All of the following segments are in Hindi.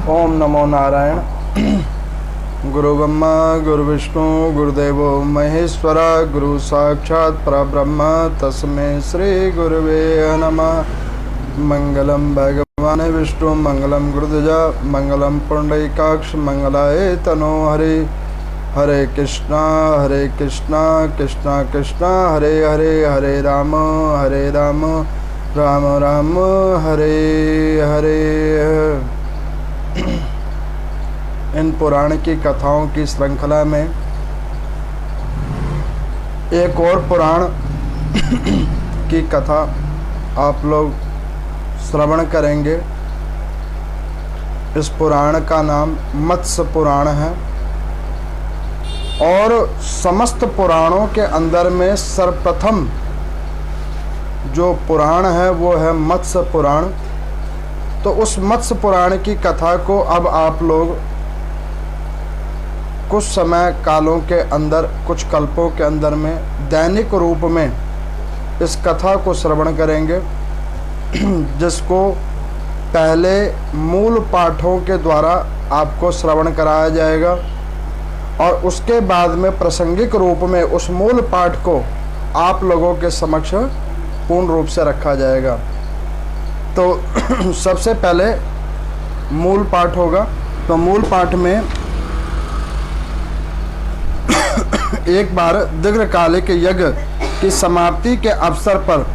ओम नमो नारायण। गुरु ब्रह्मा गुरु विष्णु गुरुदेवो महेश्वर गुरु साक्षात् परब्रह्म तस्मै श्री गुरुवे नमः। मंगलम भगवान विष्णु मंगलम गुरुद्वजा मंगलम पुंडरीकाक्ष मंगलाय तनो हरे। हरे कृष्णा कृष्णा कृष्णा हरे हरे, हरे राम राम राम हरे हरे। इन पुराण की कथाओं की श्रृंखला में एक और पुराण की कथा आप लोग श्रवण करेंगे। इस पुराण का नाम मत्स्य पुराण है और समस्त पुराणों के अंदर में सर्वप्रथम जो पुराण है वो है मत्स्य पुराण। तो उस मत्स्य पुराण की कथा को अब आप लोग कुछ समय कालों के अंदर, कुछ कल्पों के अंदर में दैनिक रूप में इस कथा को श्रवण करेंगे, जिसको पहले मूल पाठों के द्वारा आपको श्रवण कराया जाएगा और उसके बाद में प्रासंगिक रूप में उस मूल पाठ को आप लोगों के समक्ष पूर्ण रूप से रखा जाएगा। तो सबसे पहले मूल पाठ होगा। तो मूल पाठ में एक बार दीर्घकालिक यज्ञ की समाप्ति के अवसर पर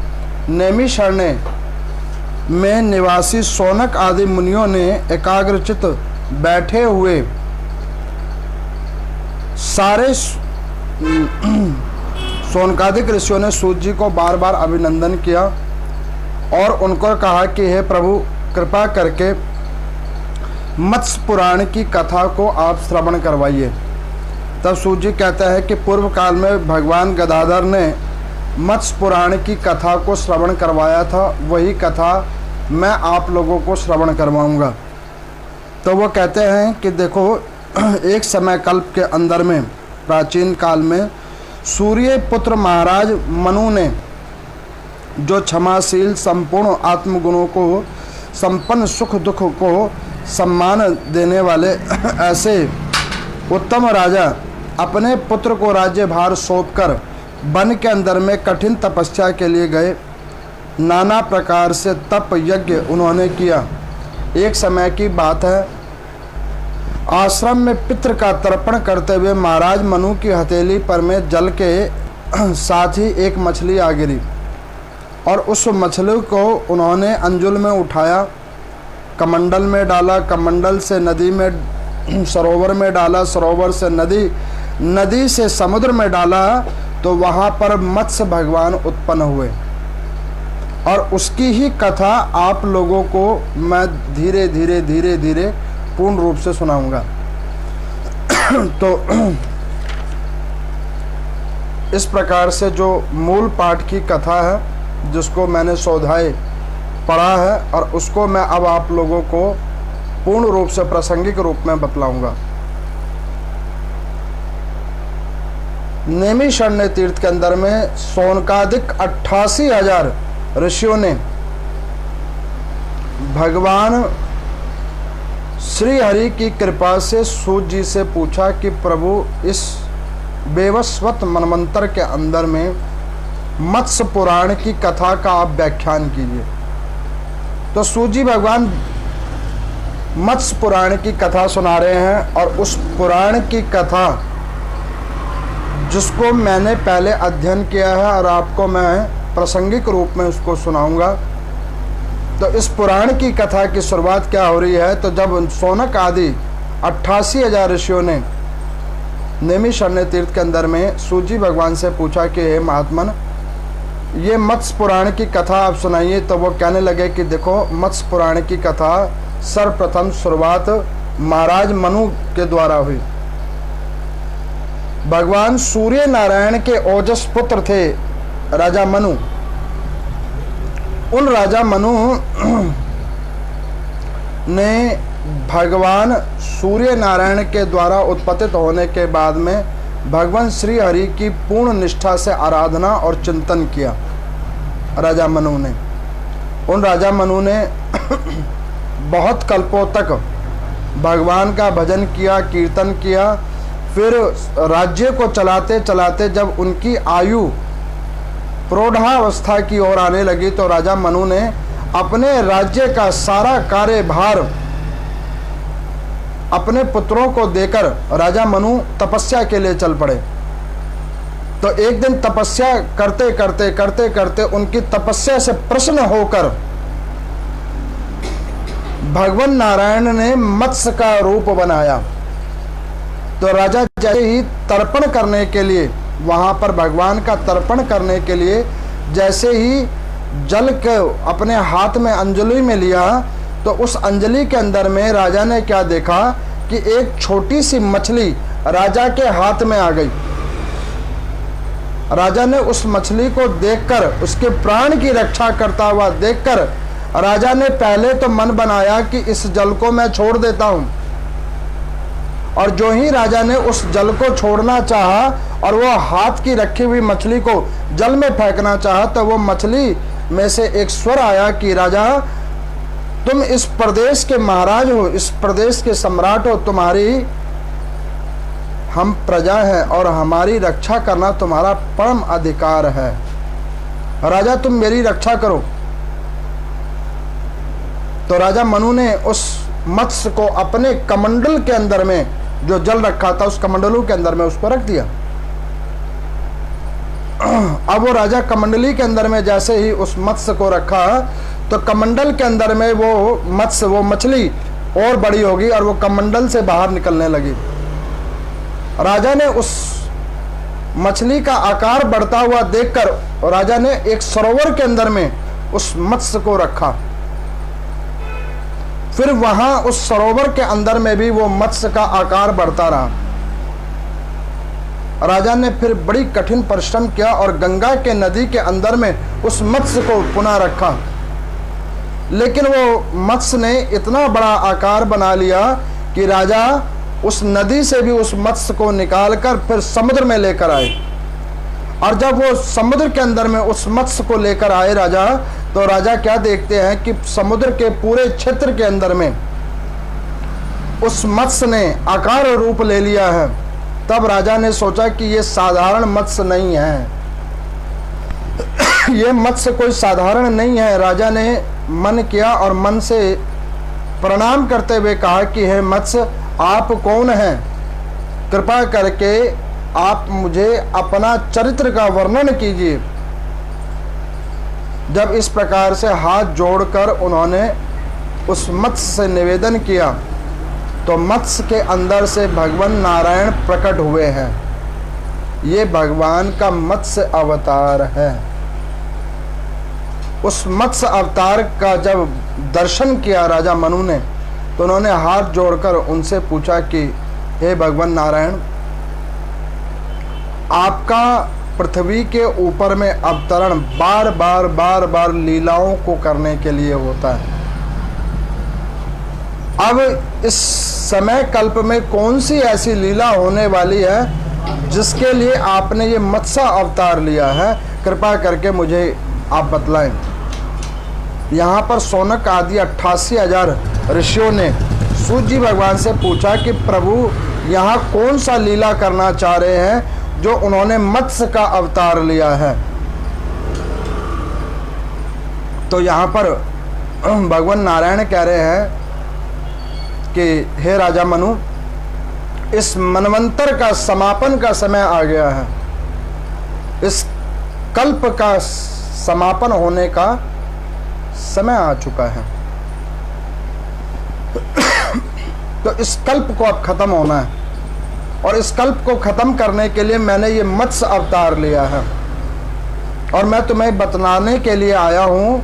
नैमिषारण्य में निवासी शौनक आदि मुनियों ने एकाग्रचित्त बैठे हुए सारे शौनकादिक ऋषियों ने सूत जी को बार बार अभिनंदन किया और उनको कहा कि हे प्रभु, कृपा करके मत्स्य पुराण की कथा को आप श्रवण करवाइए। तब सूत जी कहता है कि पूर्व काल में भगवान गदाधर ने मत्स्य पुराण की कथा को श्रवण करवाया था, वही कथा मैं आप लोगों को श्रवण करवाऊंगा। तो वो कहते हैं कि देखो, एक समय कल्प के अंदर में प्राचीन काल में सूर्य पुत्र महाराज मनु ने जो क्षमाशील संपूर्ण आत्मगुणों को संपन्न सुख दुख को सम्मान देने वाले ऐसे उत्तम राजा अपने पुत्र को राज्यभार सौंपकर वन के अंदर में कठिन तपस्या के लिए गए। नाना प्रकार से तप यज्ञ उन्होंने किया। एक समय की बात है, आश्रम में पितृ का तर्पण करते हुए महाराज मनु की हथेली पर में जल के साथ ही एक मछली आ गिरी और उस मछली को उन्होंने अंजुल में उठाया, कमंडल में डाला, कमंडल से नदी में, सरोवर में डाला, सरोवर से नदी, नदी से समुद्र में डाला, तो वहाँ पर मत्स्य भगवान उत्पन्न हुए और उसकी ही कथा आप लोगों को मैं धीरे धीरे धीरे धीरे पूर्ण रूप से सुनाऊंगा। तो इस प्रकार से जो मूल पाठ की कथा है, जिसको मैंने स्वाध्याय पढ़ा है और उसको मैं अब आप लोगों को पूर्ण रूप से प्रासंगिक रूप में बतलाऊंगा। नैमिषारण्य तीर्थ के अंदर में शौनकादिक 88,000 ऋषियों ने भगवान श्री हरि की कृपा से सूत जी से पूछा कि प्रभु, इस वैवस्वत मनवंतर के अंदर में मत्स्य पुराण की कथा का आप व्याख्यान कीजिए। तो सूत जी भगवान मत्स्य पुराण की कथा सुना रहे हैं और उस पुराण की कथा जिसको मैंने पहले अध्ययन किया है और आपको मैं प्रासंगिक रूप में उसको सुनाऊंगा। तो इस पुराण की कथा की शुरुआत क्या हो रही है, तो जब शौनक आदि 88,000 ऋषियों ने नैमिषारण्य तीर्थ के अंदर में सूत जी भगवान से पूछा कि हे महात्मन, ये मत्स्य पुराण की कथा आप सुनाइए। तो वो कहने लगे कि देखो, मत्स्य पुराण की कथा सर्वप्रथम शुरुआत महाराज मनु के द्वारा हुई। भगवान सूर्य नारायण के ओजस पुत्र थे राजा मनु। उन राजा मनु ने भगवान सूर्य नारायण के द्वारा उत्पत्तित होने के बाद में भगवान श्री हरि की पूर्ण निष्ठा से आराधना और चिंतन किया राजा मनु ने। उन राजा मनु ने बहुत कल्पों तक भगवान का भजन किया, कीर्तन किया। फिर राज्य को चलाते चलाते जब उनकी आयु प्रौढ़ावस्था की ओर आने लगी तो राजा मनु ने अपने राज्य का सारा कार्यभार अपने पुत्रों को देकर राजा मनु तपस्या के लिए चल पड़े। तो एक दिन तपस्या करते करते करते करते उनकी तपस्या से प्रसन्न होकर भगवान नारायण ने मत्स्य का रूप बनाया। तो राजा जैसे ही तर्पण करने के लिए, वहां पर भगवान का तर्पण करने के लिए जैसे ही जल के अपने हाथ में अंजलि में लिया, तो उस अंजलि के अंदर में राजा ने क्या देखा कि एक छोटी सी मछली राजा के हाथ में आ गई। राजा ने उस मछली को देखकर, उसके प्राण की रक्षा करता हुआ देखकर, राजा ने पहले तो मन बनाया कि इस जल को मैं छोड़ देता हूं। और जो ही राजा ने उस जल को छोड़ना चाहा और वो हाथ की रखी हुई मछली को जल में फेंकना चाहा, तो वो मछली में से एक स्वर आया कि राजा, तुम इस प्रदेश के महाराज हो, इस प्रदेश के सम्राट हो, तुम्हारी हम प्रजा हैं और हमारी रक्षा करना तुम्हारा परम अधिकार है। राजा तुम मेरी रक्षा करो। तो राजा मनु ने उस मत्स्य को अपने कमंडल के अंदर में, जो जल रखा था उस कमंडलू के अंदर में उसको रख दिया। अब वो राजा कमंडली के अंदर में जैसे ही उस मत्स्य को रखा तो कमंडल के अंदर में वो मत्स्य, वो मछली और बड़ी होगी और वो कमंडल से बाहर निकलने लगी। राजा ने उस मछली का आकार बढ़ता हुआ देखकर राजा ने एक सरोवर के अंदर में उस मत्स्य को रखा। फिर वहां उस सरोवर के अंदर में भी वो मत्स्य का आकार बढ़ता रहा। राजा ने फिर बड़ी कठिन परिश्रम किया और गंगा के नदी के अंदर में उस मत्स्य को पुनः रखा। लेकिन वो मत्स्य ने इतना बड़ा आकार बना लिया कि राजा उस नदी से भी उस मत्स्य को निकालकर फिर समुद्र में लेकर आए। और जब वो समुद्र के अंदर में उस मत्स्य को लेकर आए राजा, तो राजा क्या देखते हैं कि समुद्र के पूरे क्षेत्र के अंदर में उस मत्स्य ने आकार और रूप ले लिया है। तब राजा ने सोचा कि ये साधारण मत्स्य नहीं है, ये मत्स्य कोई साधारण नहीं है। राजा ने मन किया और मन से प्रणाम करते हुए कहा कि हे मत्स्य, आप कौन हैं? कृपा करके आप मुझे अपना चरित्र का वर्णन कीजिए। जब इस प्रकार से हाथ जोड़कर उन्होंने उस मत्स्य से निवेदन किया तो मत्स्य के अंदर से भगवान नारायण प्रकट हुए हैं। ये भगवान का मत्स्य अवतार है। उस मत्स्य अवतार का जब दर्शन किया राजा मनु ने, तो उन्होंने हाथ जोड़कर उनसे पूछा कि हे भगवान नारायण, आपका पृथ्वी के ऊपर में अवतरण बार बार लीलाओं को करने के लिए होता है। अब इस समय कल्प में कौन सी ऐसी लीला होने वाली है जिसके लिए आपने ये मत्स्य अवतार लिया है? कृपा करके मुझे आप बतलाएं। यहाँ पर सोनक आदि 88,000 ऋषियों ने सूर्य जी भगवान से पूछा कि प्रभु यहाँ कौन सा लीला करना चाह रहे हैं जो उन्होंने मत्स्य का अवतार लिया है। तो यहाँ पर भगवान नारायण कह रहे हैं कि हे राजा मनु, इस मनवंतर का समापन का समय आ गया है। इस कल्प का समापन होने का समय आ चुका है। तो इस कल्प को अब खत्म होना है और इस कल्प को खत्म करने के लिए मैंने ये मत्स्य अवतार लिया है। और मैं तुम्हें बतलाने के लिए आया हूं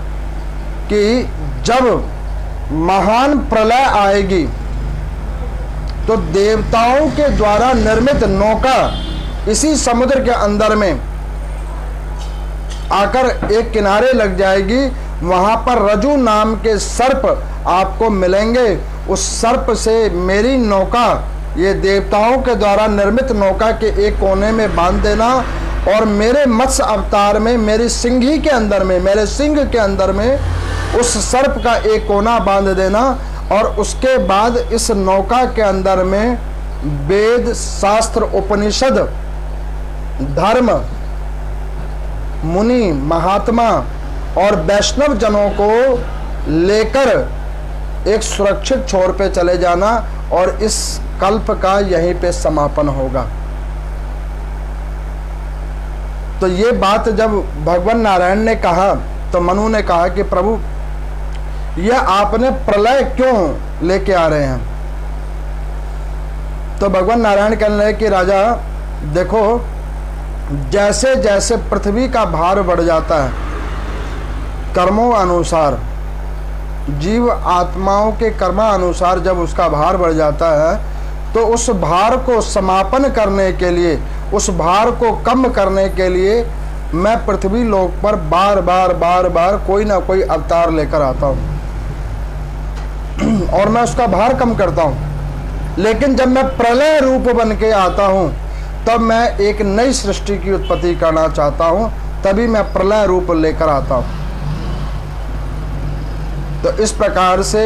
कि जब महान प्रलय आएगी तो देवताओं के द्वारा निर्मित नौका इसी समुद्र के अंदर में आकर एक किनारे लग जाएगी। वहां पर रज्जु नाम के सर्प आपको मिलेंगे। उस सर्प से मेरी नौका, ये देवताओं के द्वारा निर्मित नौका के एक कोने में बांध देना और मेरे मत्स्य अवतार में, मेरी सिंघी के अंदर में, मेरे सिंह के अंदर में उस सर्प का एक कोना बांध देना और उसके बाद इस नौका के अंदर में वेद, शास्त्र, उपनिषद, धर्म, मुनि, महात्मा और वैष्णव जनों को लेकर एक सुरक्षित छोर पे चले जाना और इस कल्प का यहीं पे समापन होगा। तो ये बात जब भगवान नारायण ने कहा तो मनु ने कहा कि प्रभु, यह आपने प्रलय क्यों लेके आ रहे हैं? तो भगवान नारायण कहने लगे कि राजा देखो, जैसे जैसे पृथ्वी का भार बढ़ जाता है कर्मों अनुसार, जीव आत्माओं के कर्मानुसार जब उसका भार बढ़ जाता है, तो उस भार को समापन करने के लिए, उस भार को कम करने के लिए मैं पृथ्वी लोक पर बार बार कोई ना कोई अवतार लेकर आता हूँ और मैं उसका भार कम करता हूँ। लेकिन जब मैं प्रलय रूप बन के आता हूँ तब मैं एक नई सृष्टि की उत्पत्ति करना चाहता हूँ, तभी मैं प्रलय रूप लेकर आता हूँ। तो इस प्रकार से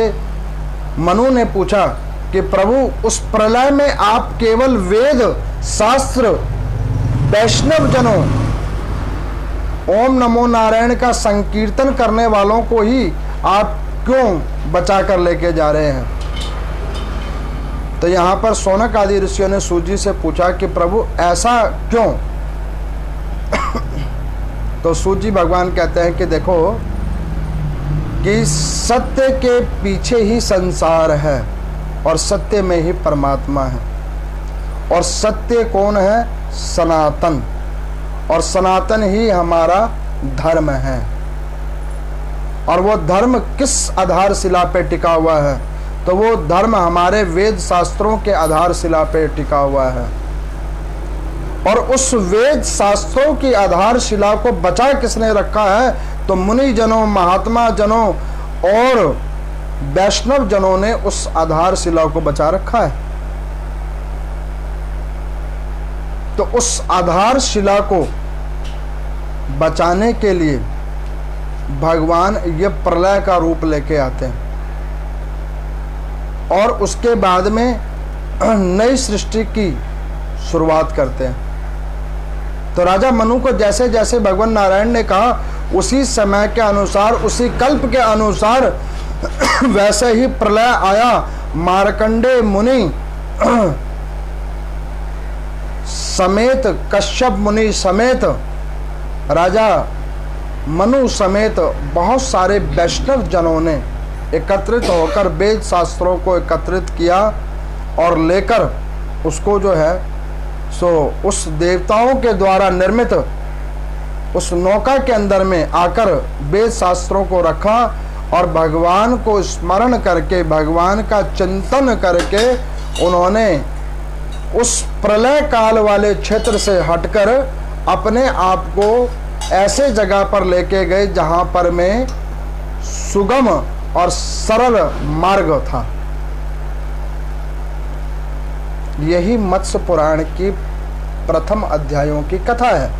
मनु ने पूछा कि प्रभु, उस प्रलय में आप केवल वेद, शास्त्र, वैष्णव जनों, ओम नमो नारायण का संकीर्तन करने वालों को ही आप क्यों बचा कर लेके जा रहे हैं? तो यहाँ पर शौनक आदि ऋषियों ने सूत जी से पूछा कि प्रभु ऐसा क्यों? तो सूत जी भगवान कहते हैं कि देखो कि सत्य के पीछे ही संसार है और सत्य में ही परमात्मा है। और सत्य कौन है? सनातन। और सनातन ही हमारा धर्म है। और वो धर्म किस आधारशिला पे टिका हुआ है? तो वो धर्म हमारे वेद शास्त्रों के आधारशिला पे टिका हुआ है। और उस वेद शास्त्रों की आधारशिला को बचा किसने रखा है? तो मुनि जनों, महात्मा जनों और वैष्णव जनों ने उस आधारशिला को बचा रखा है। तो उस आधारशिला को बचाने के लिए भगवान ये प्रलय का रूप लेके आते हैं और उसके बाद में नई सृष्टि की शुरुआत करते हैं। तो राजा मनु को जैसे जैसे भगवान नारायण ने कहा, उसी समय के अनुसार, उसी कल्प के अनुसार वैसे ही प्रलय आया। मार्कंडेय मुनि समेत, कश्यप मुनि समेत, राजा मनु समेत बहुत सारे वैष्णव जनों ने एकत्रित होकर वेद शास्त्रों को एकत्रित किया और लेकर उसको जो है सो उस देवताओं के द्वारा निर्मित उस नौका के अंदर में आकर वेद शास्त्रों को रखा और भगवान को स्मरण करके, भगवान का चिंतन करके उन्होंने उस प्रलय काल वाले क्षेत्र से हटकर अपने आप को ऐसे जगह पर लेके गए जहां पर में सुगम और सरल मार्ग था। यही मत्स्य पुराण की प्रथम अध्यायों की कथा है।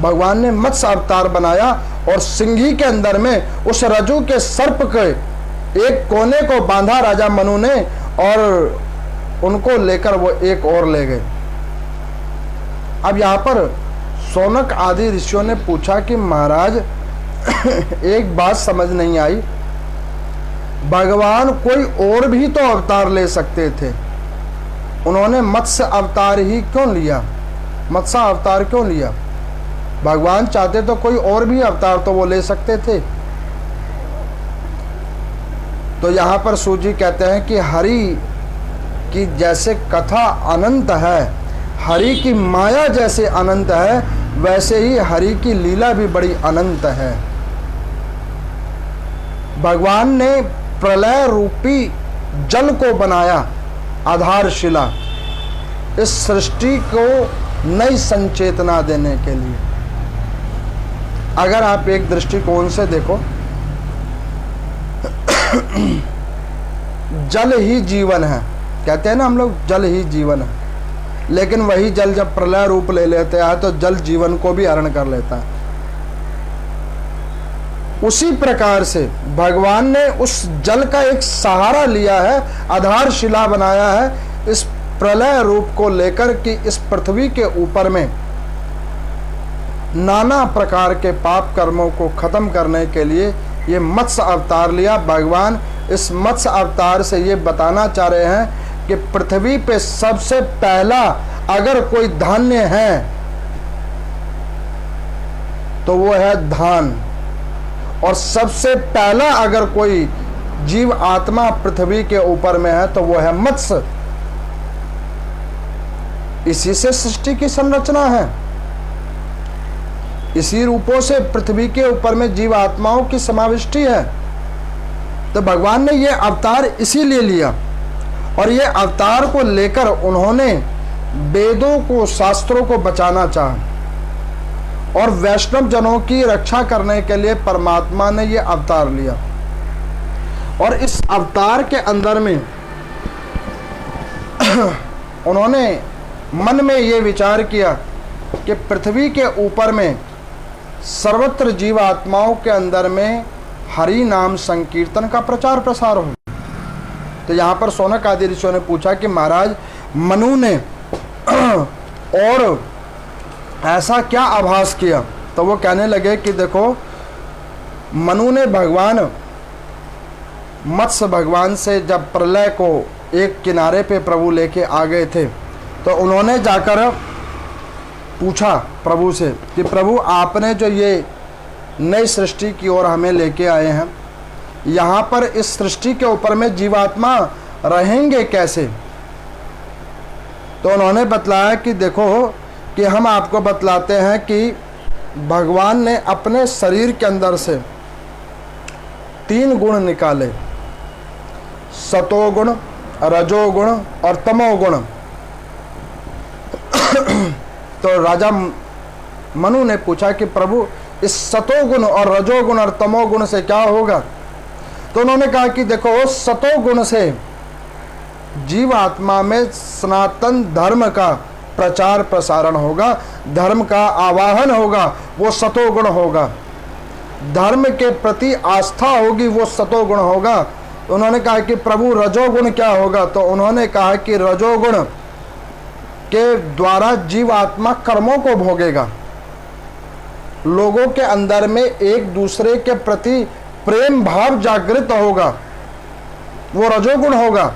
भगवान ने मत्स्य अवतार बनाया और सिंही के अंदर में उस रज्जु के सर्प के एक कोने को बांधा राजा मनु ने और उनको लेकर वो एक और ले गए। अब यहाँ पर शौनक आदि ऋषियों ने पूछा कि महाराज एक बात समझ नहीं आई, भगवान कोई और भी तो अवतार ले सकते थे, उन्होंने मत्स्य अवतार ही क्यों लिया? मत्स्य अवतार क्यों लिया? भगवान चाहते तो कोई और भी अवतार तो वो ले सकते थे। तो यहाँ पर सूत जी कहते हैं कि हरि की जैसे कथा अनंत है, हरि की माया जैसे अनंत है, वैसे ही हरि की लीला भी बड़ी अनंत है। भगवान ने प्रलय रूपी जल को बनाया आधारशिला, इस सृष्टि को नई संचेतना देने के लिए। अगर आप एक दृष्टिकोण से देखो, जल ही जीवन है, कहते हैं ना हम लोग, जल ही जीवन है। लेकिन वही जल जब प्रलय रूप ले लेते हैं तो जल जीवन को भी हरण कर लेता है। उसी प्रकार से भगवान ने उस जल का एक सहारा लिया है, आधारशिला बनाया है इस प्रलय रूप को लेकर कि इस पृथ्वी के ऊपर में नाना प्रकार के पाप कर्मों को खत्म करने के लिए ये मत्स्य अवतार लिया। भगवान इस मत्स्य अवतार से ये बताना चाह रहे हैं कि पृथ्वी पे सबसे पहला अगर कोई धान्य है तो वो है धान, और सबसे पहला अगर कोई जीव आत्मा पृथ्वी के ऊपर में है तो वो है मत्स्य। इसी से सृष्टि की संरचना है, इसी रूपों से पृथ्वी के ऊपर में जीव आत्माओं की समाविष्टि है। तो भगवान ने ये अवतार इसीलिए लिया, और ये अवतार को लेकर उन्होंने वेदों को, शास्त्रों को बचाना चाहा, और वैष्णव जनों की रक्षा करने के लिए परमात्मा ने ये अवतार लिया। और इस अवतार के अंदर में उन्होंने मन में ये विचार किया कि पृथ्वी के ऊपर में सर्वत्र जीव आत्माओं के अंदर में हरि नाम संकीर्तन का प्रचार प्रसार हो। तो यहाँ पर शौनक आदि ऋषियों ने पूछा कि महाराज मनु ने और ऐसा क्या आभास किया? तो वो कहने लगे कि देखो, मनु ने भगवान मत्स्य भगवान से जब प्रलय को एक किनारे पे प्रभु लेके आ गए थे तो उन्होंने जाकर पूछा प्रभु से कि प्रभु आपने जो ये नई सृष्टि की ओर हमें लेके आए हैं, यहाँ पर इस सृष्टि के ऊपर में जीवात्मा रहेंगे कैसे? तो उन्होंने बतलाया कि देखो कि हम आपको बतलाते हैं कि भगवान ने अपने शरीर के अंदर से 3 गुण निकाले, सतोगुण, रजोगुण और तमोगुण। तो राजा मनु ने पूछा कि प्रभु इस सतोगुण और रजोगुण और तमोगुण से क्या होगा? तो उन्होंने कहा कि देखो, सतोगुण से जीव आत्मा में सनातन धर्म का प्रचार प्रसारण होगा, धर्म का आवाहन होगा, वो सतोगुण होगा। धर्म के प्रति आस्था होगी, वो सतोगुण होगा। उन्होंने कहा कि प्रभु रजोगुण क्या होगा? तो उन्होंने कहा कि रजोगुण के द्वारा जीव आत्मा कर्मों को भोगेगा, लोगों के अंदर में एक दूसरे के प्रति प्रेम भाव जागृत होगा, वो रजोगुण होगा,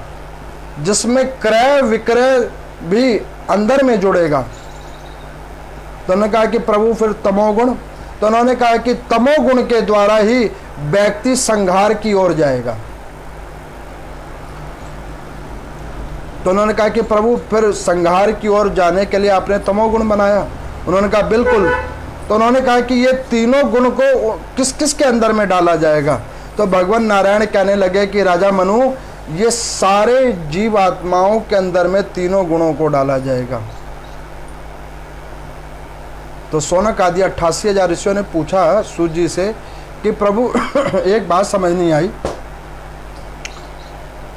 जिसमें क्रय विक्रय भी अंदर में जुड़ेगा। तो उन्होंने कहा कि प्रभु फिर तमोगुण? तो उन्होंने कहा कि तमोगुण के द्वारा ही व्यक्ति संहार की ओर जाएगा। तो उन्होंने कहा कि प्रभु फिर संहार की ओर जाने के लिए आपने तमोगुण बनाया? उन्होंने कहा बिल्कुल। तो उन्होंने कहा कि ये तीनों गुण को किस किस के अंदर में डाला जाएगा? तो भगवान नारायण कहने लगे कि राजा मनु, ये सारे जीव आत्माओं के अंदर में तीनों गुणों को डाला जाएगा। तो शौनक आदि 88,000 ऋषियों ने पूछा सूत जी से कि प्रभु एक बात समझ नहीं आई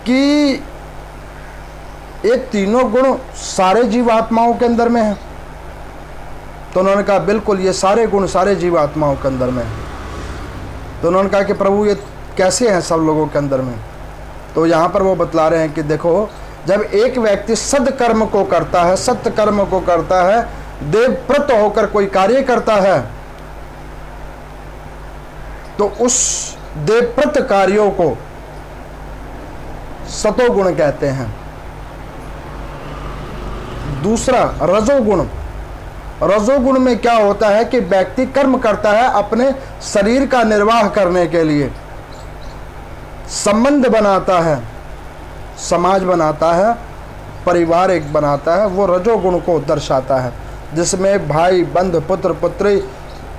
कि ये तीनों गुण सारे जीव आत्माओं के अंदर में है? तो उन्होंने कहा बिल्कुल, ये सारे गुण सारे जीव आत्माओं के अंदर में है। तो उन्होंने कहा कि प्रभु ये कैसे हैं सब लोगों के अंदर में? तो यहाँ पर वो बतला रहे हैं कि देखो, जब एक व्यक्ति सदकर्म को करता है, सत्य कर्म को करता है, देवव्रत होकर कोई कार्य करता है, तो उस देवव्रत कार्यों को सतोगुण कहते हैं। दूसरा रजोगुण। रजोगुण में क्या होता है कि व्यक्ति कर्म करता है अपने शरीर का निर्वाह करने के लिए, संबंध बनाता है, समाज बनाता है, परिवार एक बनाता है, वो रजोगुण को दर्शाता है, जिसमें भाई बंधु पुत्र पुत्री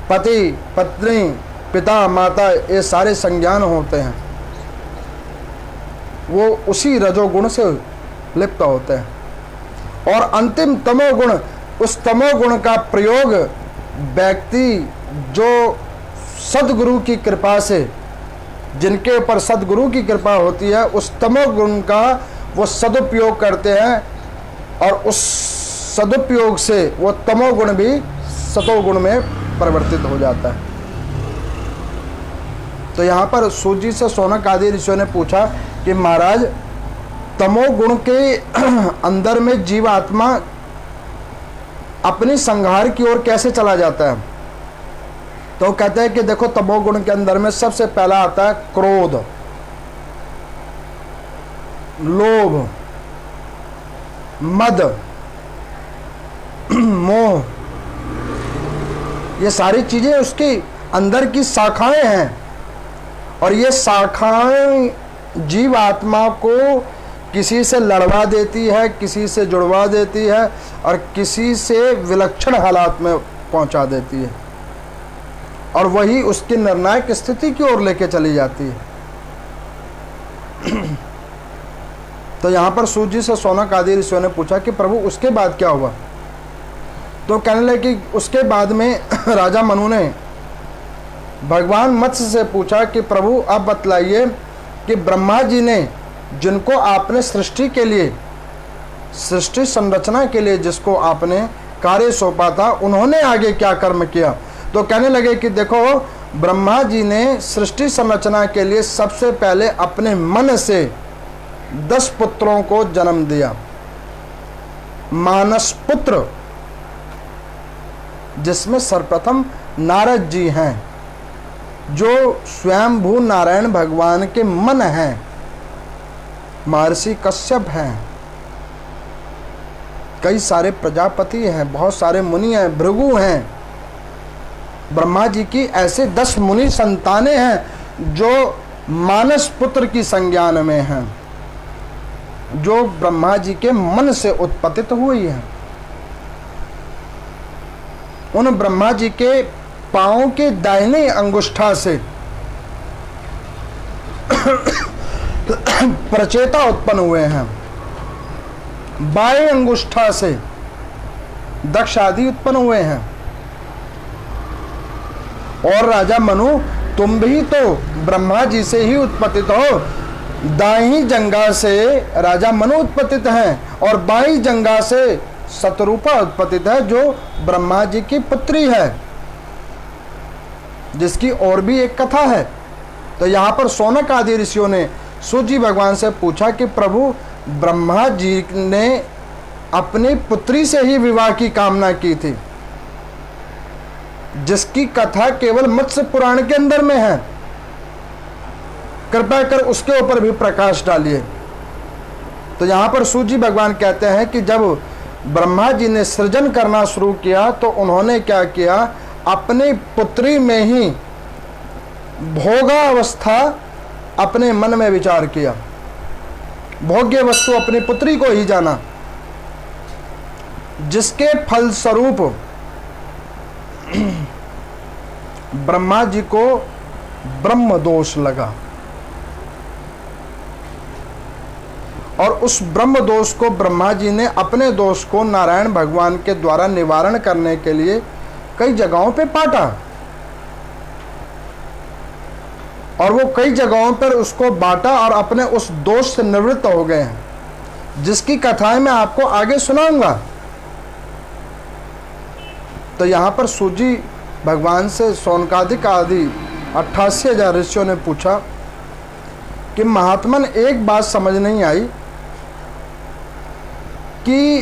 पति पत्नी पिता माता ये सारे संज्ञान होते हैं, वो उसी रजोगुण से लिप्त होते हैं। और अंतिम तमोगुण, उस तमोगुण का प्रयोग व्यक्ति जो सद्गुरु की कृपा से, जिनके ऊपर सद्गुरु की कृपा होती है, उस तमोगुण का वो सदुपयोग करते हैं, और उस सदुपयोग से वो तमोगुण भी सतोगुण में परिवर्तित हो जाता है। तो यहाँ पर सूजी से शौनक आदि ऋषियों ने पूछा कि महाराज तमोगुण के अंदर में जीव आत्मा अपनी संहार की ओर कैसे चला जाता है। तो कहते हैं कि देखो तमोगुण के अंदर में सबसे पहला आता है क्रोध, लोभ, मद, मोह। ये सारी चीजें उसकी अंदर की शाखाएं हैं और ये शाखाएं जीव आत्मा को किसी से लड़वा देती है, किसी से जुड़वा देती है और किसी से विलक्षण हालात में पहुंचा देती है और वही उसकी निर्णायक स्थिति की ओर लेके चली जाती है। तो यहाँ पर सूजी से शौनक आदि ऋषियों ने पूछा कि प्रभु उसके बाद क्या हुआ। तो कहने लगे कि उसके बाद में राजा मनु ने भगवान मत्स्य से पूछा कि प्रभु आप बतलाइए कि ब्रह्मा जी ने जिनको आपने सृष्टि के लिए, सृष्टि संरचना के लिए जिसको आपने कार्य सौंपा था, उन्होंने आगे क्या कर्म किया। तो कहने लगे कि देखो ब्रह्मा जी ने सृष्टि संरचना के लिए सबसे पहले अपने मन से 10 पुत्रों को जन्म दिया। मानस पुत्र, जिसमें सर्वप्रथम नारद जी हैं जो स्वयंभू नारायण भगवान के मन हैं। महर्षि कश्यप हैं, कई सारे प्रजापति हैं, बहुत सारे मुनि हैं, भृगु हैं। ब्रह्मा जी की ऐसे 10 मुनि संतानें हैं जो मानस पुत्र की संज्ञान में हैं, जो ब्रह्मा जी के मन से उत्पत्तित हुई हैं। उन ब्रह्मा जी के पांव के दाहिने अंगुष्ठा से प्रचेता उत्पन्न हुए हैं, बाएं अंगुष्ठा से दक्ष आदि उत्पन्न हुए हैं। और राजा मनु तुम भी तो ब्रह्मा जी से ही उत्पत्तित हो। दाहिनी जंघा से राजा मनु उत्पत्तित हैं और बाईं जंघा से शतरूपा उत्पत्तित है जो ब्रह्मा जी की पुत्री है, जिसकी और भी एक कथा है। तो यहाँ पर शौनक आदि ऋषियों ने सूजी भगवान से पूछा कि प्रभु ब्रह्मा जी ने अपनी पुत्री से ही विवाह की कामना की थी, जिसकी कथा केवल मत्स्य पुराण के अंदर में है। कृपया कर उसके ऊपर भी प्रकाश डालिए। तो यहाँ पर सूजी भगवान कहते हैं कि जब ब्रह्मा जी ने सृजन करना शुरू किया तो उन्होंने क्या किया, अपनी पुत्री में ही भोगावस्था अपने मन में विचार किया, भोग्य वस्तु अपनी पुत्री को ही जाना, जिसके फलस्वरूप ब्रह्मा जी को ब्रह्म दोष लगा और उस ब्रह्म दोष को ब्रह्मा जी ने अपने दोष को नारायण भगवान के द्वारा निवारण करने के लिए कई जगहों पे पाटा और वो कई जगहों पर उसको बांटा और अपने उस दोष से निवृत्त हो गए हैं, जिसकी कथाएं मैं आपको आगे सुनाऊंगा। तो यहाँ पर सूजी भगवान से शौनकादिक आदि 88,000 ऋषियों ने पूछा कि महात्मन एक बात समझ नहीं आई कि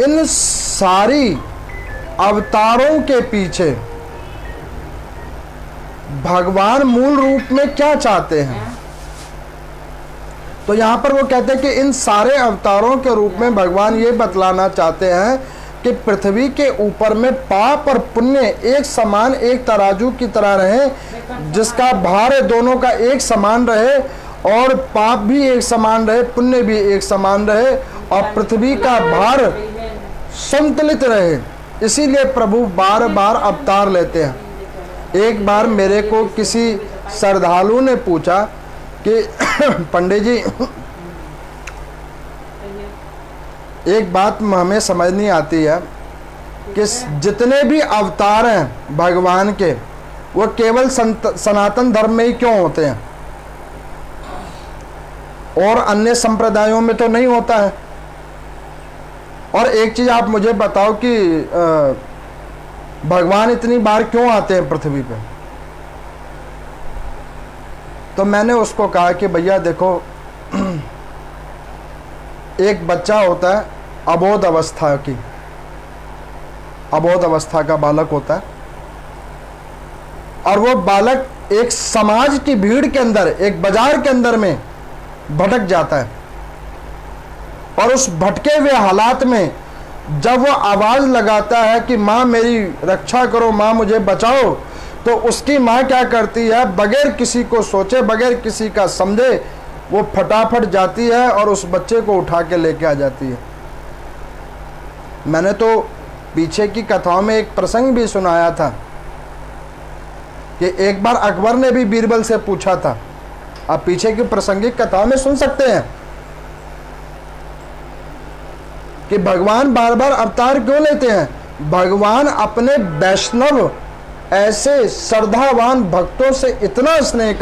इन सारी अवतारों के पीछे भगवान मूल रूप में क्या चाहते हैं। तो यहाँ पर वो कहते हैं कि इन सारे अवतारों के रूप में भगवान ये बतलाना चाहते हैं कि पृथ्वी के ऊपर में पाप और पुण्य एक समान, एक तराजू की तरह रहे, जिसका भार दोनों का एक समान रहे और पाप भी एक समान रहे, पुण्य भी एक समान रहे और पृथ्वी का भार संतुलित रहे। इसीलिए प्रभु बार बार अवतार लेते हैं। एक बार मेरे को किसी श्रद्धालु ने पूछा कि पंडित जी एक बात हमें समझ नहीं आती है कि जितने भी अवतार हैं भगवान के वो केवल सनातन धर्म में ही क्यों होते हैं और अन्य संप्रदायों में तो नहीं होता है। और एक चीज आप मुझे बताओ कि भगवान इतनी बार क्यों आते हैं पृथ्वी पे। तो मैंने उसको कहा कि भैया देखो, एक बच्चा होता है अबोध अवस्था का बालक होता है, और वो बालक एक समाज की भीड़ के अंदर, एक बाजार के अंदर में भटक जाता है, और उस भटके हुए हालात में जब वो आवाज लगाता है कि माँ मेरी रक्षा करो, माँ मुझे बचाओ, तो उसकी माँ क्या करती है, बगैर किसी को सोचे, बगैर किसी का समझे, वो फटाफट जाती है और उस बच्चे को उठा के लेके आ जाती है। मैंने तो पीछे की कथाओं में एक प्रसंग भी सुनाया था कि एक बार अकबर ने भी बीरबल से पूछा था, आप पीछे की प्रासंगिक कथाओं में सुन सकते हैं कि भगवान बार बार अवतार क्यों लेते हैं। भगवान अपने वैष्णव ऐसे श्रद्धावान भक्तों से इतना स्नेह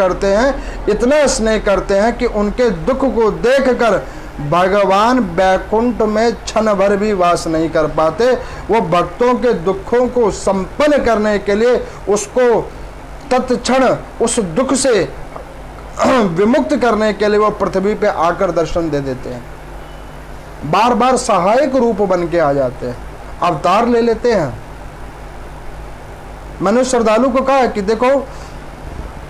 करते हैं कि उनके दुख को देखकर भगवान बैकुंठ में क्षण भर भी वास नहीं कर पाते। वो भक्तों के दुखों को संपन्न करने के लिए उसको तत्क्षण उस दुख से विमुक्त करने के लिए वो पृथ्वी पे आकर दर्शन दे देते हैं, बार बार सहायक रूप बन के आ जाते हैं, अवतार ले लेते हैं। मैंने श्रद्धालु को कहा कि देखो,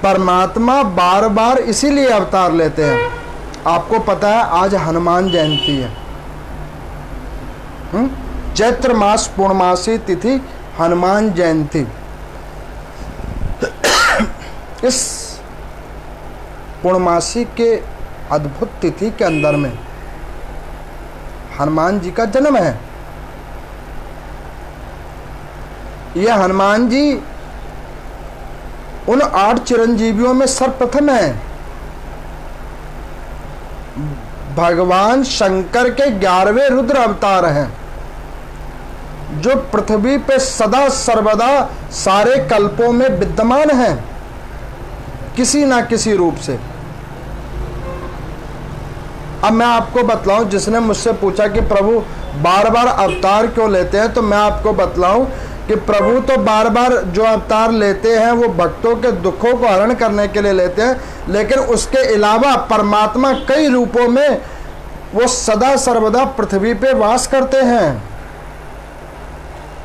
परमात्मा बार बार इसीलिए अवतार लेते हैं। आपको पता है आज हनुमान जयंती है, चैत्र मास पूर्णमासी तिथि हनुमान जयंती। इस पूर्णमासी के अद्भुत तिथि के अंदर में हनुमान जी का जन्म है। यह हनुमान जी उन 8 चिरंजीवियों में सर्वप्रथम है। भगवान शंकर के 11वें रुद्र अवतार हैं, जो पृथ्वी पे सदा सर्वदा सारे कल्पों में विद्यमान हैं, किसी ना किसी रूप से। अब मैं आपको बतलाऊं, जिसने मुझसे पूछा कि प्रभु बार बार अवतार क्यों लेते हैं, तो मैं आपको बतलाऊं कि प्रभु तो बार बार जो अवतार लेते हैं वो भक्तों के दुखों को हरण करने के लिए लेते हैं, लेकिन उसके अलावा परमात्मा कई रूपों में वो सदा सर्वदा पृथ्वी पे वास करते हैं।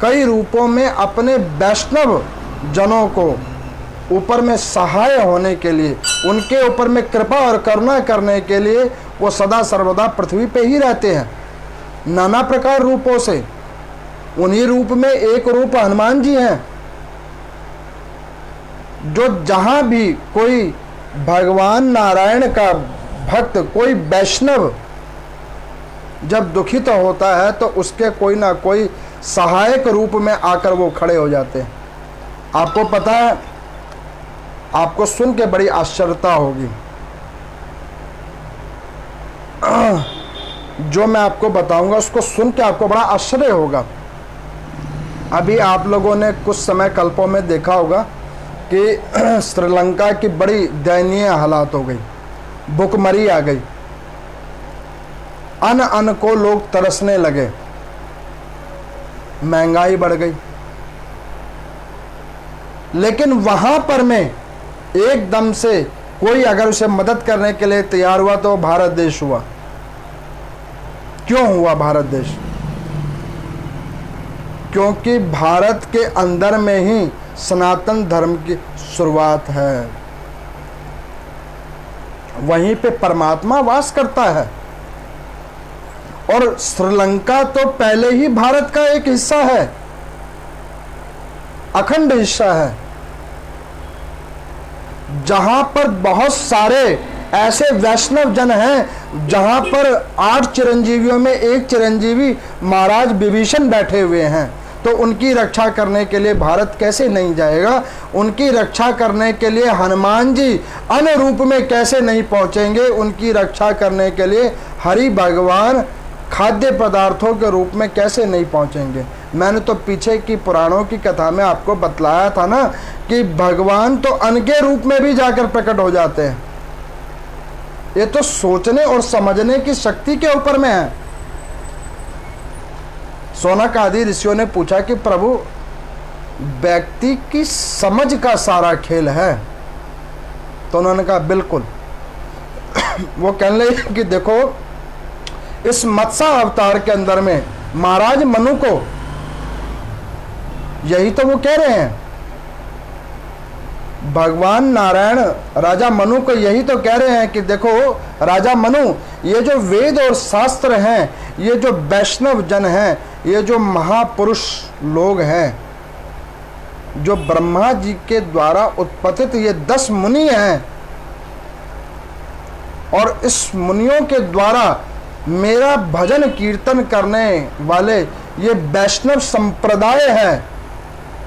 कई रूपों में अपने वैष्णव जनों को ऊपर में सहाय होने के लिए, उनके ऊपर में कृपा और करुणा करने के लिए वो सदा सर्वदा पृथ्वी पे ही रहते हैं, नाना प्रकार रूपों से। उन्हीं रूप में एक रूप हनुमान जी हैं, जो जहां भी कोई भगवान नारायण का भक्त, कोई वैष्णव जब दुखित होता है तो उसके कोई ना कोई सहायक रूप में आकर वो खड़े हो जाते हैं। आपको पता है, आपको सुन के बड़ी आश्चर्यता होगी, जो मैं आपको बताऊंगा उसको सुन के आपको बड़ा आश्चर्य होगा। अभी आप लोगों ने कुछ समय कल्पों में देखा होगा कि श्रीलंका की बड़ी दयनीय हालात हो गई, भुखमरी आ गई, अन्न को लोग तरसने लगे, महंगाई बढ़ गई। लेकिन वहां पर में एकदम से कोई अगर उसे मदद करने के लिए तैयार हुआ तो भारत देश हुआ। क्यों हुआ भारत देश? क्योंकि भारत के अंदर में ही सनातन धर्म की शुरुआत है, वहीं पे परमात्मा वास करता है। और श्रीलंका तो पहले ही भारत का एक हिस्सा है, अखंड हिस्सा है, जहां पर बहुत सारे ऐसे वैष्णव जन हैं, जहां पर 8 चिरंजीवियों में एक चिरंजीवी महाराज विभीषण बैठे हुए हैं। तो उनकी रक्षा करने के लिए भारत कैसे नहीं जाएगा? उनकी रक्षा करने के लिए हनुमान जी अन्य रूप में कैसे नहीं पहुंचेंगे? उनकी रक्षा करने के लिए हरि भगवान खाद्य पदार्थों के रूप में कैसे नहीं पहुंचेंगे? मैंने तो पीछे की पुराणों की कथा में आपको बतलाया था ना कि भगवान तो अन्न के रूप में भी जाकर प्रकट हो जाते हैं। ये तो सोचने और समझने की शक्ति के ऊपर में है। सोनक आदि ऋषियों ने पूछा कि प्रभु, व्यक्ति की समझ का सारा खेल है, तो उन्होंने कहा बिल्कुल। वो कहने लगे कि देखो, इस मत्स्य अवतार के अंदर में महाराज मनु को, यही तो वो कह रहे हैं, भगवान नारायण राजा मनु को यही तो कह रहे हैं कि देखो राजा मनु, ये जो वेद और शास्त्र हैं, ये जो वैष्णव जन हैं, ये जो महापुरुष लोग हैं, जो ब्रह्मा जी के द्वारा उत्पत्तित ये 10 मुनि हैं, और इस मुनियों के द्वारा मेरा भजन कीर्तन करने वाले ये वैष्णव संप्रदाय है,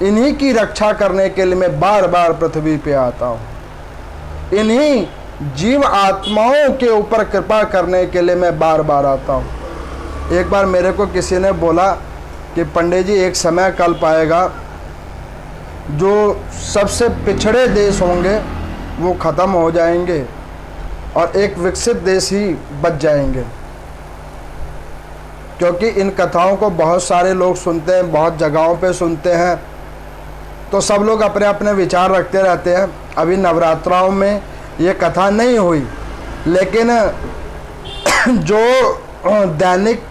इन्हीं की रक्षा करने के लिए मैं बार बार पृथ्वी पे आता हूँ। इन्हीं जीव आत्माओं के ऊपर कृपा करने के लिए मैं बार बार आता हूँ। एक बार मेरे को किसी ने बोला कि पंडित जी, एक समय कल्प आएगा जो सबसे पिछड़े देश होंगे वो ख़त्म हो जाएंगे और एक विकसित देश ही बच जाएंगे, क्योंकि इन कथाओं को बहुत सारे लोग सुनते हैं, बहुत जगहों पे सुनते हैं, तो सब लोग अपने अपने विचार रखते रहते हैं। अभी नवरात्राओं में ये कथा नहीं हुई, लेकिन जो दैनिक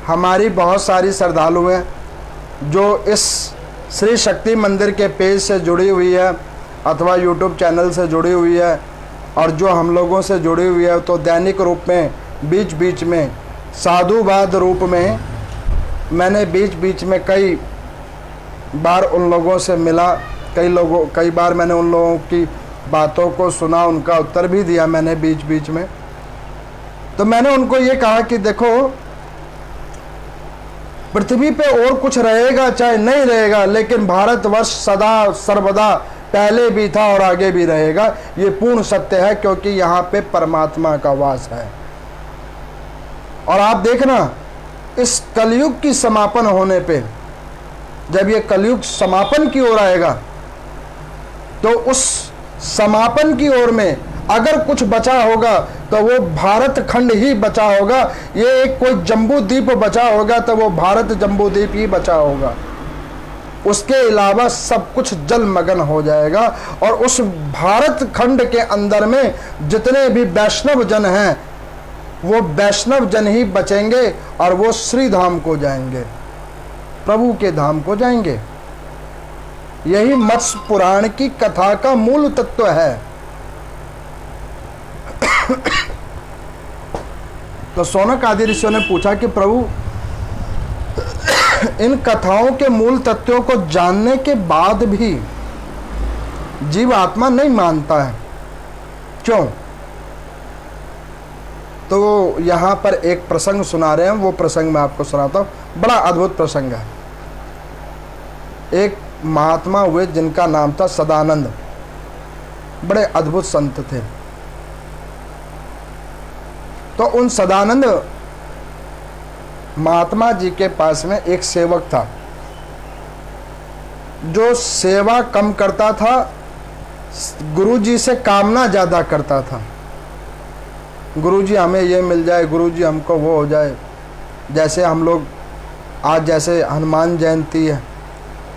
हमारी बहुत सारी श्रद्धालु हैं जो इस श्री शक्ति मंदिर के पेज से जुड़ी हुई है अथवा यूट्यूब चैनल से जुड़ी हुई है, और जो हम लोगों से जुड़ी हुई है, तो दैनिक रूप में बीच बीच में साधुवाद रूप में मैंने बीच बीच में कई बार उन लोगों से मिला, कई बार मैंने उन लोगों की बातों को सुना, उनका उत्तर भी दिया मैंने बीच बीच में। तो मैंने उनको ये कहा कि देखो, पृथ्वी पे और कुछ रहेगा चाहे नहीं रहेगा, लेकिन भारतवर्ष सदा सर्वदा पहले भी था और आगे भी रहेगा, ये पूर्ण सत्य है, क्योंकि यहाँ पे परमात्मा का वास है। और आप देखना, इस कलयुग की समापन होने पे, जब ये कलयुग समापन की ओर आएगा, तो उस समापन की ओर में अगर कुछ बचा होगा तो वो भारत खंड ही बचा होगा। ये एक कोई जम्बू द्वीप बचा होगा तो वो भारत जम्बू द्वीप ही बचा होगा, उसके अलावा सब कुछ जलमग्न हो जाएगा। और उस भारत खंड के अंदर में जितने भी वैष्णव जन हैं, वो वैष्णव जन ही बचेंगे और वो श्री धाम को जाएंगे, प्रभु के धाम को जाएंगे। यही मत्स्य पुराण की कथा का मूल तत्व है। तो सौनक आदि ऋषियों ने पूछा कि प्रभु, इन कथाओं के मूल तत्वों को जानने के बाद भी जीव आत्मा नहीं मानता है, क्यों? तो यहाँ पर एक प्रसंग सुना रहे हैं, वो प्रसंग मैं आपको सुनाता हूँ। बड़ा अद्भुत प्रसंग है। एक महात्मा हुए जिनका नाम था सदानंद, बड़े अद्भुत संत थे। तो उन सदानंद महात्मा जी के पास में एक सेवक था जो सेवा कम करता था, गुरु जी से कामना ज़्यादा करता था। गुरु जी हमें ये मिल जाए, गुरु जी हमको वो हो जाए। जैसे हम लोग आज, जैसे हनुमान जयंती है,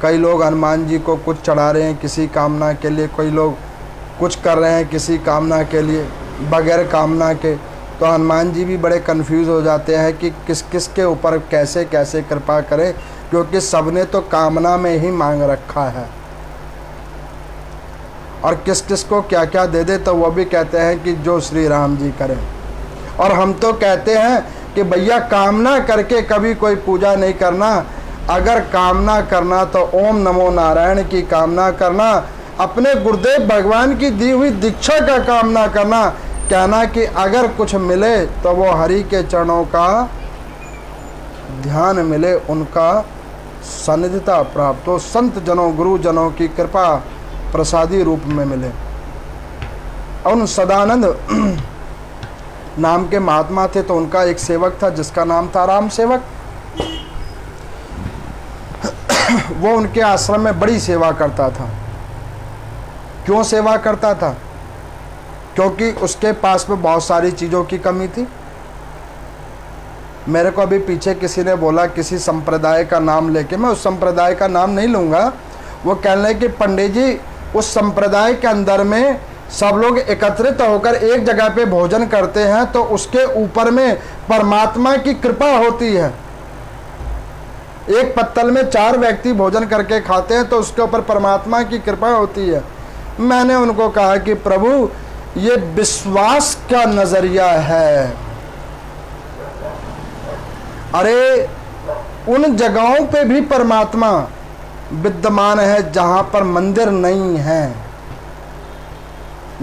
कई लोग हनुमान जी को कुछ चढ़ा रहे हैं किसी कामना के लिए, कोई लोग कुछ कर रहे हैं किसी कामना के लिए बगैर कामना के। तो हनुमान जी भी बड़े कंफ्यूज हो जाते हैं कि किस किस के ऊपर कैसे कैसे कृपा करें, क्योंकि सबने तो कामना में ही मांग रखा है, और किस किस को क्या क्या दे दे। तो वो भी कहते हैं कि जो श्री राम जी करें, और हम तो कहते हैं कि भैया कामना करके कभी कोई पूजा नहीं करना। अगर कामना करना तो ओम नमो नारायण की कामना करना, अपने गुरुदेव भगवान की दी हुई दीक्षा का कामना करना, कहना कि अगर कुछ मिले तो वो हरि के चरणों का ध्यान मिले, उनका सानिध्यता प्राप्त हो, संत जनों गुरु जनों की कृपा प्रसादी रूप में मिले। उन सदानंद नाम के महात्मा थे, तो उनका एक सेवक था जिसका नाम था राम सेवक। वो उनके आश्रम में बड़ी सेवा करता था। क्यों सेवा करता था? क्योंकि उसके पास में बहुत सारी चीज़ों की कमी थी। मेरे को अभी पीछे किसी ने बोला किसी संप्रदाय का नाम लेके, मैं उस संप्रदाय का नाम नहीं लूँगा। वो कहने कि पंडित जी, उस संप्रदाय के अंदर में सब लोग एकत्रित होकर एक जगह पे भोजन करते हैं तो उसके ऊपर में परमात्मा की कृपा होती है। एक पत्तल में 4 व्यक्ति भोजन करके खाते हैं तो उसके ऊपर परमात्मा की कृपा होती है। मैंने उनको कहा कि प्रभु ये विश्वास का नजरिया है। अरे उन जगहों पे भी परमात्मा विद्यमान है जहां पर मंदिर नहीं है,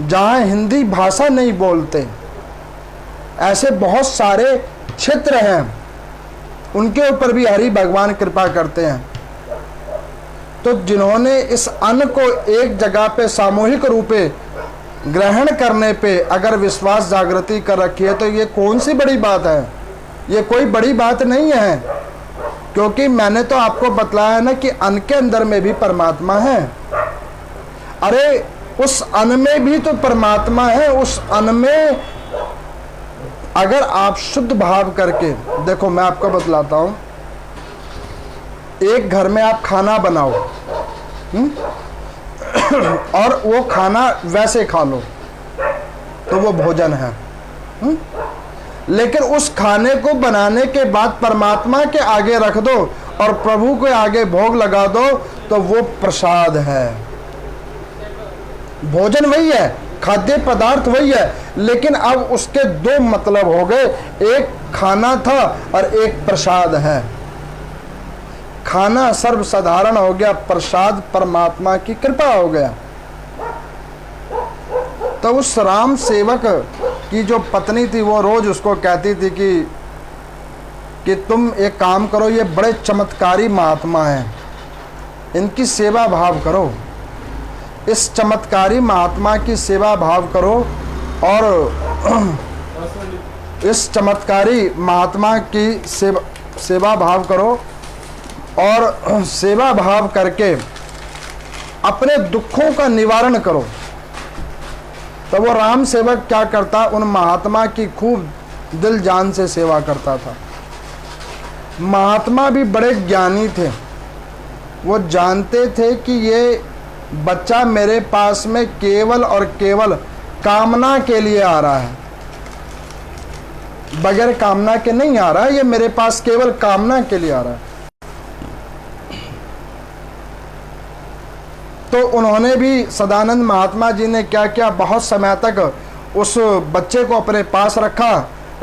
जहां हिंदी भाषा नहीं बोलते। ऐसे बहुत सारे क्षेत्र हैं, उनके ऊपर भी हरि भगवान कृपा करते हैं। तो जिन्होंने इस अन्न को एक जगह पे सामूहिक रूपे ग्रहण करने पे अगर विश्वास जागृति कर रखी है तो ये कौन सी बड़ी बात है? ये कोई बड़ी बात नहीं है, क्योंकि मैंने तो आपको बतलाया ना कि अन्न के अंदर में भी परमात्मा है। अरे उस अन्न में भी तो परमात्मा है। उस अन्न में अगर आप शुद्ध भाव करके देखो, मैं आपको बतलाता हूं, एक घर में आप खाना बनाओ और वो खाना वैसे खा लो तो वो भोजन है। लेकिन उस खाने को बनाने के बाद परमात्मा के आगे रख दो और प्रभु के आगे भोग लगा दो तो वो प्रसाद है। भोजन वही है, खाद्य पदार्थ वही है, लेकिन अब उसके 2 मतलब हो गए, एक खाना था और एक प्रसाद है। खाना सर्वसाधारण हो गया, प्रसाद परमात्मा की कृपा हो गया। तो उस राम सेवक की जो पत्नी थी वो रोज उसको कहती थी कि तुम एक काम करो, ये बड़े चमत्कारी महात्मा हैं, इनकी सेवा भाव करो, इस चमत्कारी महात्मा की सेवा भाव करो और इस चमत्कारी महात्मा की सेवा भाव करो और सेवा भाव करके अपने दुखों का निवारण करो। तो वो राम सेवक क्या करता, उन महात्मा की खूब दिल जान से सेवा करता था। महात्मा भी बड़े ज्ञानी थे, वो जानते थे कि ये बच्चा मेरे पास में केवल और केवल कामना के लिए आ रहा है, बगैर कामना के नहीं आ रहा है, ये मेरे पास केवल कामना के लिए आ रहा है। तो उन्होंने भी, सदानंद महात्मा जी ने क्या किया, बहुत समय तक उस बच्चे को अपने पास रखा,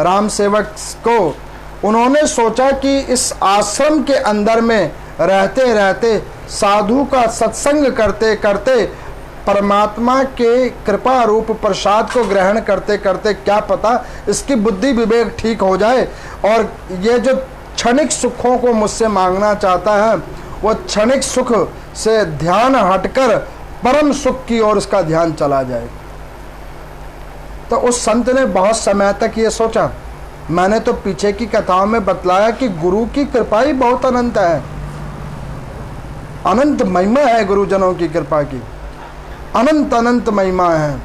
राम सेवक को। उन्होंने सोचा कि इस आश्रम के अंदर में रहते रहते, साधु का सत्संग करते करते, परमात्मा के कृपा रूप प्रसाद को ग्रहण करते करते क्या पता इसकी बुद्धि विवेक ठीक हो जाए और ये जो क्षणिक सुखों को मुझसे मांगना चाहता है वो क्षणिक सुख से ध्यान हटकर परम सुख की ओर उसका ध्यान चला जाए। तो उस संत ने बहुत समय तक ये सोचा। मैंने तो पीछे की कथाओं में बतलाया कि गुरु की कृपा ही बहुत अनंत है, अनंत महिमा है गुरुजनों की कृपा की, अनंत अनंत महिमा है।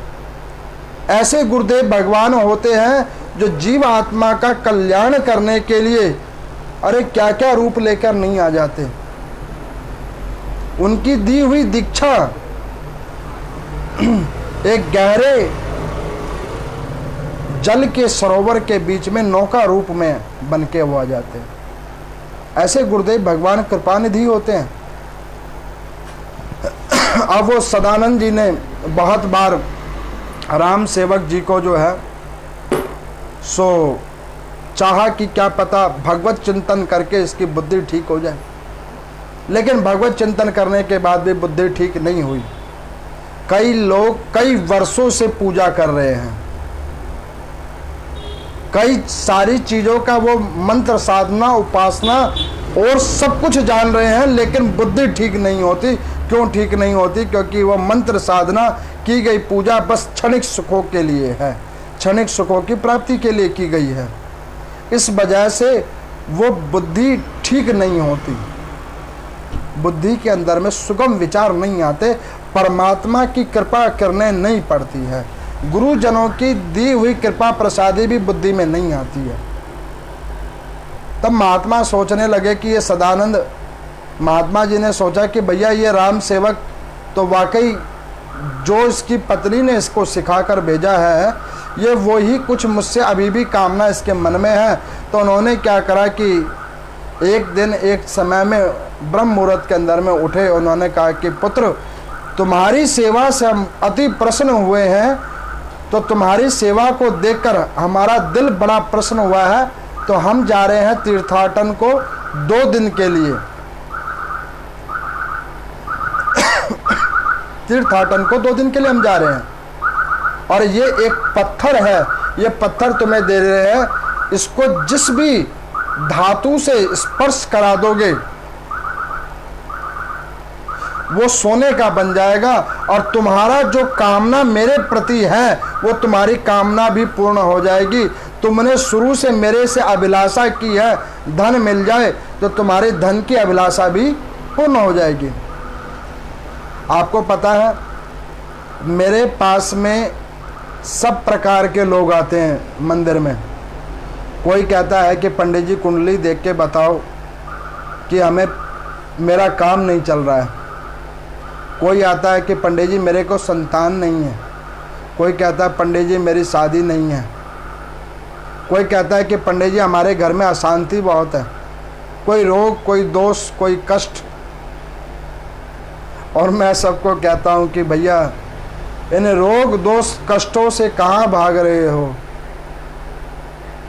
ऐसे गुरुदेव भगवान होते हैं जो जीव आत्मा का कल्याण करने के लिए अरे क्या क्या रूप लेकर नहीं आ जाते। उनकी दी हुई दीक्षा एक गहरे जल के सरोवर के बीच में नौका रूप में बन के वो आ जाते हैं। ऐसे गुरुदेव भगवान कृपानिधि होते हैं। अब वो सदानंद जी ने बहुत बार राम सेवक जी को जो है सो चाहा कि क्या पता भगवत चिंतन करके इसकी बुद्धि ठीक हो जाए, लेकिन भगवत चिंतन करने के बाद भी बुद्धि ठीक नहीं हुई। कई लोग कई वर्षों से पूजा कर रहे हैं, कई सारी चीजों का वो मंत्र साधना उपासना और सब कुछ जान रहे हैं, लेकिन बुद्धि ठीक नहीं होती। क्यों ठीक नहीं होती? क्योंकि वो मंत्र साधना की गई पूजा बस क्षणिक सुखों के लिए है, क्षणिक सुखों की प्राप्ति के लिए की गई है। इस वजह से वो बुद्धि ठीक नहीं होती, बुद्धि के अंदर में सुगम विचार नहीं आते, परमात्मा की कृपा करने नहीं पड़ती है, गुरुजनों की दी हुई कृपा प्रसादी भी बुद्धि में नहीं आती है। तब महात्मा सोचने लगे कि ये सदानंद महात्मा जी ने सोचा कि भैया ये राम सेवक तो वाकई जो इसकी पत्नी ने इसको सिखाकर भेजा है, ये वही कुछ मुझसे अभी भी कामना इसके मन में है। तो उन्होंने क्या करा कि एक दिन एक समय में ब्रह्म मुहूर्त के अंदर में उठे। उन्होंने कहा कि पुत्र, तुम्हारी सेवा से हम अति प्रसन्न हुए हैं, तो तुम्हारी सेवा को देखकर हमारा दिल बड़ा प्रसन्न हुआ है, तो हम जा रहे हैं तीर्थाटन को 2 दिन के लिए। तीर्थाटन को 2 दिन के लिए हम जा रहे हैं, और ये एक पत्थर है, ये पत्थर तुम्हें दे रहे हैं, इसको जिस भी धातु से स्पर्श करा दोगे वो सोने का बन जाएगा, और तुम्हारा जो कामना मेरे प्रति है वो तुम्हारी कामना भी पूर्ण हो जाएगी। तुमने शुरू से मेरे से अभिलाषा की है धन मिल जाए, तो तुम्हारे धन की अभिलाषा भी पूर्ण हो जाएगी। आपको पता है, मेरे पास में सब प्रकार के लोग आते हैं मंदिर में। कोई कहता है कि पंडित जी कुंडली देख के बताओ कि हमें मेरा काम नहीं चल रहा है। कोई आता है कि पंडित जी मेरे को संतान नहीं है। कोई कहता है पंडित जी मेरी शादी नहीं है। कोई कहता है कि पंडित जी हमारे घर में अशांति बहुत है, कोई रोग, कोई दोष, कोई कष्ट। और मैं सबको कहता हूँ कि भैया, इन रोग दोष कष्टों से कहाँ भाग रहे हो?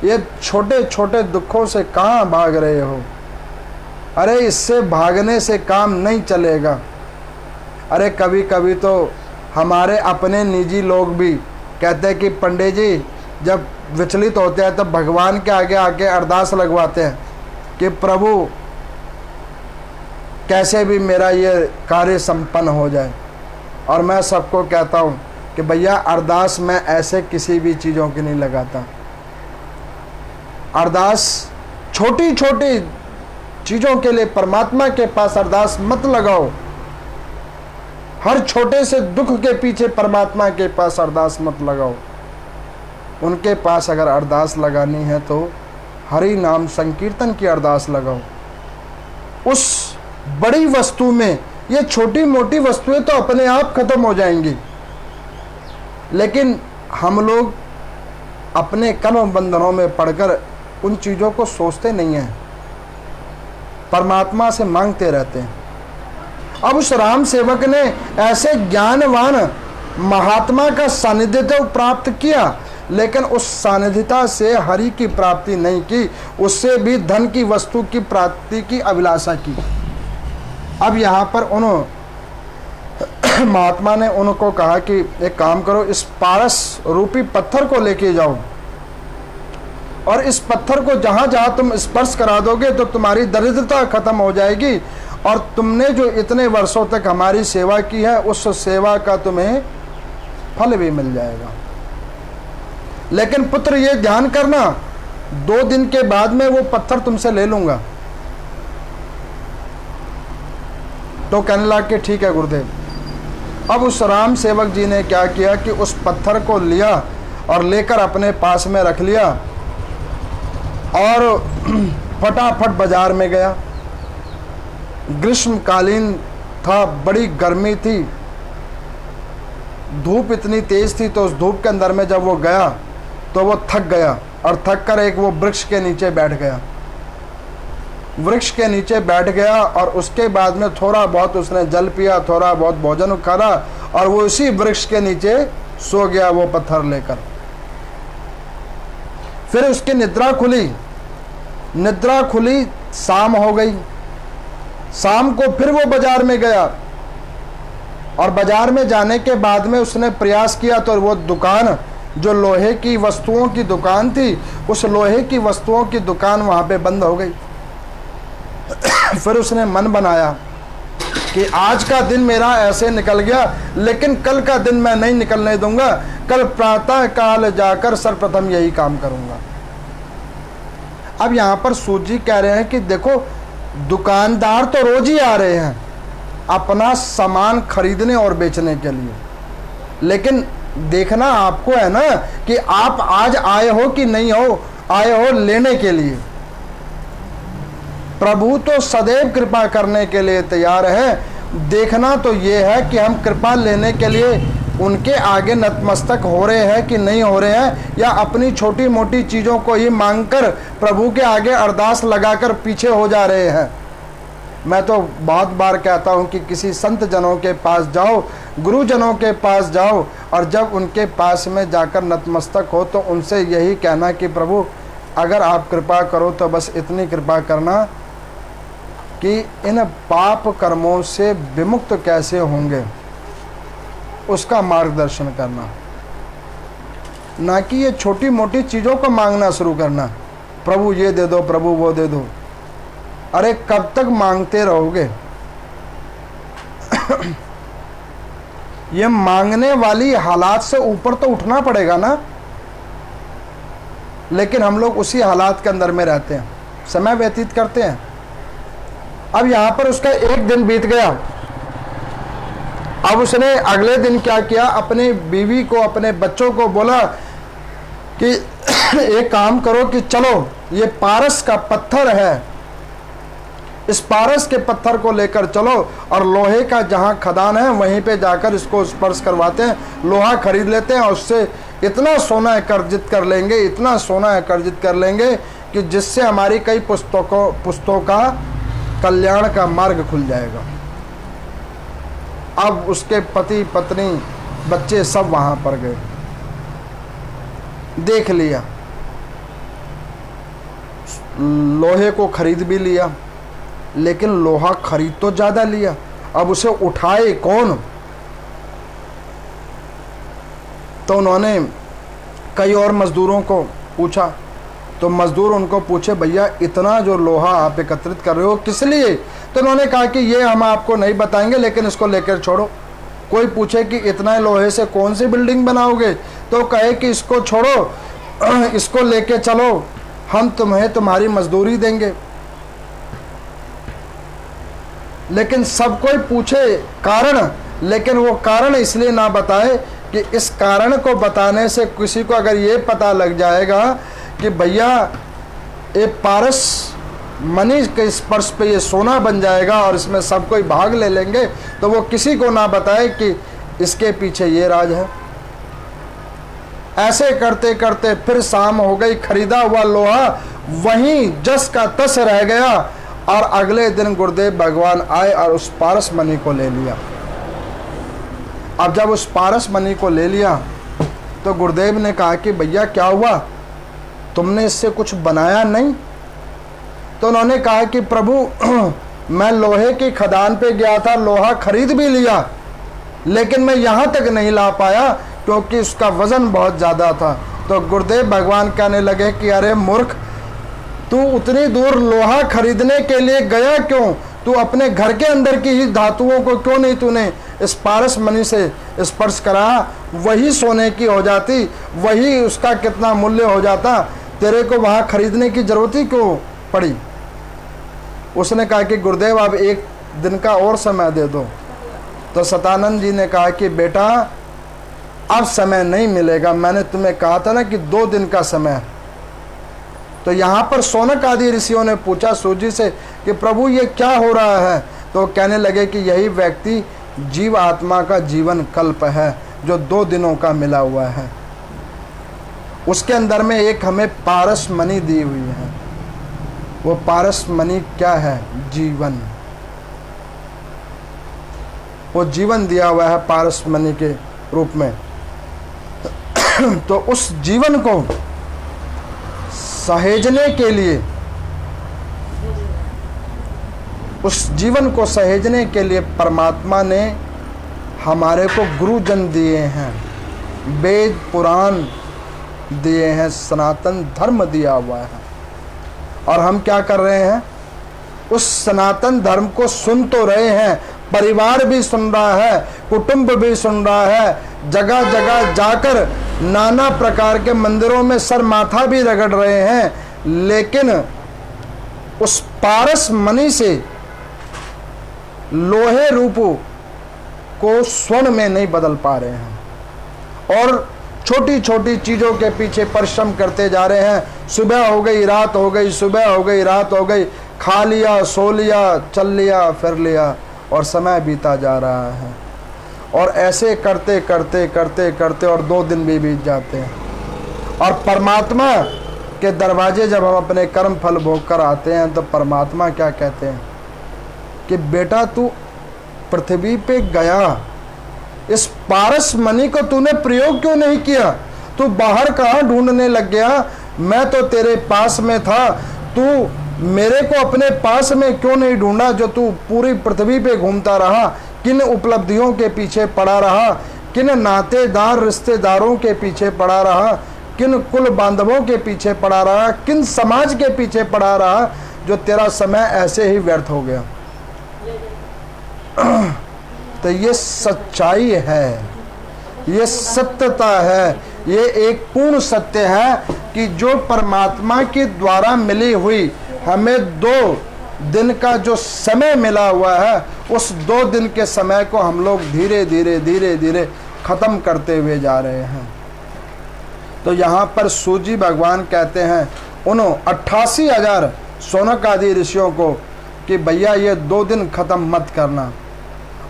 ये छोटे छोटे दुखों से कहाँ भाग रहे हो? अरे इससे भागने से काम नहीं चलेगा। अरे कभी कभी तो हमारे अपने निजी लोग भी कहते हैं कि पंडित जी जब विचलित होते हैं तब भगवान के आगे आके अरदास लगवाते हैं कि प्रभु कैसे भी मेरा ये कार्य संपन्न हो जाए। और मैं सबको कहता हूँ कि भैया, अरदास मैं ऐसे किसी भी चीज़ों की नहीं लगाता। अरदास छोटी छोटी चीज़ों के लिए परमात्मा के पास अरदास मत लगाओ। हर छोटे से दुख के पीछे परमात्मा के पास अरदास मत लगाओ। उनके पास अगर अरदास लगानी है तो हरि नाम संकीर्तन की अरदास लगाओ। उस बड़ी वस्तु में ये छोटी मोटी वस्तुएं तो अपने आप खत्म हो जाएंगी, लेकिन हम लोग अपने कर्म बंधनों में पड़कर उन चीज़ों को सोचते नहीं हैं, परमात्मा से मांगते रहते हैं। अब उस राम सेवक ने ऐसे ज्ञानवान महात्मा का सानिध्य तो प्राप्त किया, लेकिन उस सानिध्यता से हरि की प्राप्ति नहीं की, उससे भी धन की वस्तु की प्राप्ति की अभिलाषा की। अब यहाँ पर उन महात्मा ने उनको कहा कि एक काम करो, इस पारस रूपी पत्थर को लेके जाओ, और इस पत्थर को जहाँ जहाँ तुम स्पर्श करा दोगे तो तुम्हारी दरिद्रता खत्म हो जाएगी, और तुमने जो इतने वर्षों तक हमारी सेवा की है उस सेवा का तुम्हें फल भी मिल जाएगा। लेकिन पुत्र ये ध्यान करना, 2 दिन के बाद में वो पत्थर तुमसे ले लूंगा। तो कहने लगा कि ठीक है गुरुदेव। अब उस राम सेवक जी ने क्या किया कि उस पत्थर को लिया और लेकर अपने पास में रख लिया, और फटाफट बाजार में गया। ग्रीष्मकालीन था, बड़ी गर्मी थी, धूप इतनी तेज थी, तो उस धूप के अंदर में जब वो गया तो वो थक गया, और थक कर एक वो वृक्ष के नीचे बैठ गया। वृक्ष के नीचे बैठ गया और उसके बाद में थोड़ा बहुत उसने जल पिया, थोड़ा बहुत भोजन करा, और वो उसी वृक्ष के नीचे सो गया वो पत्थर लेकर। फिर उसकी निद्रा खुली, शाम हो गई। शाम को फिर वो बाजार में गया, और बाजार में जाने के बाद में उसने प्रयास किया तो वो दुकान, जो लोहे की वस्तुओं की दुकान थी, उस लोहे की वस्तुओं की दुकान वहाँ पे बंद हो गई। फिर उसने मन बनाया कि आज का दिन मेरा ऐसे निकल गया, लेकिन कल का दिन मैं नहीं निकलने दूंगा। कल प्रातः काल जाकर सर्वप्रथम यही काम करूंगा। अब यहाँ पर सूत जी कह रहे हैं कि देखो, दुकानदार तो रोज ही आ रहे हैं अपना सामान खरीदने और बेचने के लिए, लेकिन देखना आपको है ना कि आप आज आए हो कि नहीं हो, आए हो लेने के लिए। प्रभु तो सदैव कृपा करने के लिए तैयार है, देखना तो ये है कि हम कृपा लेने के लिए उनके आगे नतमस्तक हो रहे हैं कि नहीं हो रहे हैं, या अपनी छोटी मोटी चीज़ों को ही मांगकर प्रभु के आगे अरदास लगाकर पीछे हो जा रहे हैं। मैं तो बहुत बार कहता हूँ कि किसी संत जनों के पास जाओ, गुरुजनों के पास जाओ, और जब उनके पास में जाकर नतमस्तक हो तो उनसे यही कहना कि प्रभु अगर आप कृपा करो तो बस इतनी कृपा करना कि इन पाप कर्मों से विमुक्त कैसे होंगे, उसका मार्गदर्शन करना, ना कि ये छोटी मोटी चीज़ों को मांगना शुरू करना, प्रभु ये दे दो, प्रभु वो दे दो। अरे कब तक मांगते रहोगे? ये मांगने वाली हालात से ऊपर तो उठना पड़ेगा ना। लेकिन हम लोग उसी हालात के अंदर में रहते हैं, समय व्यतीत करते हैं। अब यहाँ पर उसका एक दिन बीत गया। अब उसने अगले दिन क्या किया, अपनी बीवी को, अपने बच्चों को बोला कि एक काम करो कि चलो ये पारस का पत्थर है, इस पारस के पत्थर को लेकर चलो और लोहे का जहाँ खदान है वहीं पे जाकर इसको स्पर्श करवाते हैं, लोहा खरीद लेते हैं और उससे इतना सोना कर्जित कर लेंगे, इतना सोना कर्जित कर लेंगे कि जिससे हमारी कई पुस्तकों का कल्याण का मार्ग खुल जाएगा। अब उसके पति पत्नी बच्चे सब वहां पर गए, देख लिया, लोहे को खरीद भी लिया, लेकिन लोहा खरीद तो ज्यादा लिया, अब उसे उठाए कौन? तो उन्होंने कई और मजदूरों को पूछा, तो मजदूर उनको पूछे भैया इतना जो लोहा आप एकत्रित कर रहे हो किस लिए? तो उन्होंने कहा कि ये हम आपको नहीं बताएंगे, लेकिन इसको लेकर छोड़ो। कोई पूछे कि इतना लोहे से कौन सी बिल्डिंग बनाओगे? तो कहे कि इसको छोड़ो, इसको लेके चलो, हम तुम्हें तुम्हारी मजदूरी देंगे। लेकिन सब कोई पूछे कारण, लेकिन वो कारण इसलिए ना बताए कि इस कारण को बताने से किसी को अगर ये पता लग जाएगा कि भैया ये पारस मणि के स्पर्श पे ये सोना बन जाएगा और इसमें सब कोई भाग ले लेंगे, तो वो किसी को ना बताए कि इसके पीछे ये राज है। ऐसे करते करते फिर शाम हो गई, खरीदा हुआ लोहा वहीं जस का तस रह गया, और अगले दिन गुरुदेव भगवान आए और उस पारस मणि को ले लिया। अब जब उस पारस मणि को ले लिया तो गुरुदेव ने कहा कि भैया क्या हुआ, तुमने इससे कुछ बनाया नहीं? तो उन्होंने कहा कि प्रभु मैं लोहे की खदान पे गया था, लोहा खरीद भी लिया, लेकिन मैं यहाँ तक नहीं ला पाया क्योंकि उसका वजन बहुत ज़्यादा था। तो गुरुदेव भगवान कहने लगे कि अरे मूर्ख, तू उतनी दूर लोहा खरीदने के लिए गया क्यों? तू अपने घर के अंदर की ही धातुओं को क्यों नहीं तूने इस पारस मणि से स्पर्श करा? वही सोने की हो जाती, वही उसका कितना मूल्य हो जाता, तेरे को वहाँ खरीदने की जरूरत ही क्यों पड़ी? उसने कहा कि गुरुदेव अब एक दिन का और समय दे दो। तो सतानंद जी ने कहा कि बेटा अब समय नहीं मिलेगा, मैंने तुम्हें कहा था ना कि 2 दिन का समय। तो यहाँ पर सोनक आदि ऋषियों ने पूछा सूत जी से कि प्रभु ये क्या हो रहा है? तो कहने लगे कि यही व्यक्ति जीव आत्मा का जीवन कल्प है जो 2 दिनों का मिला हुआ है, उसके अंदर में एक हमें पारस मणि दी हुई है। वो पारस मणि क्या है? जीवन। वो जीवन दिया हुआ है पारस मणि के रूप में। तो उस जीवन को सहेजने के लिए, उस जीवन को सहेजने के लिए परमात्मा ने हमारे को गुरुजन दिए हैं, वेद पुराण दिए हैं, सनातन धर्म दिया हुआ है। और हम क्या कर रहे हैं? उस सनातन धर्म को सुन तो रहे हैं, परिवार भी सुन रहा है, कुटुंब भी सुन रहा है, जगह जगह जाकर नाना प्रकार के मंदिरों में सर माथा भी रगड़ रहे हैं, लेकिन उस पारस मणि से लोहे रूप को स्वर्ण में नहीं बदल पा रहे हैं और छोटी छोटी चीज़ों के पीछे परिश्रम करते जा रहे हैं। सुबह हो गई, रात हो गई, सुबह हो गई, रात हो गई, खा लिया, सो लिया, चल लिया, फिर लिया, और समय बीता जा रहा है, और ऐसे करते करते करते करते और 2 दिन भी बीत जाते हैं। और परमात्मा के दरवाजे जब हम अपने कर्म फल भोग कर आते हैं तो परमात्मा क्या कहते हैं कि बेटा तू पृथ्वी पे गया, इस पारस मणि को तूने प्रयोग क्यों नहीं किया? तू बाहर कहाँ ढूंढने लग गया? मैं तो तेरे पास में था, तू मेरे को अपने पास में क्यों नहीं ढूंढा? जो तू पूरी पृथ्वी पे घूमता रहा, किन उपलब्धियों के पीछे पड़ा रहा, किन नातेदार रिश्तेदारों के पीछे पड़ा रहा, किन कुल बांधवों के पीछे पड़ा रहा, किन समाज के पीछे पड़ा रहा, जो तेरा समय ऐसे ही व्यर्थ हो गया। तो ये सच्चाई है, ये सत्यता है, ये एक पूर्ण सत्य है कि जो परमात्मा के द्वारा मिली हुई हमें 2 दिन का जो समय मिला हुआ है, उस 2 दिन के समय को हम लोग धीरे धीरे धीरे धीरे खत्म करते हुए जा रहे हैं। तो यहाँ पर सूजी भगवान कहते हैं उन 88,000 शौनक आदि ऋषियों को कि भैया ये 2 दिन खत्म मत करना।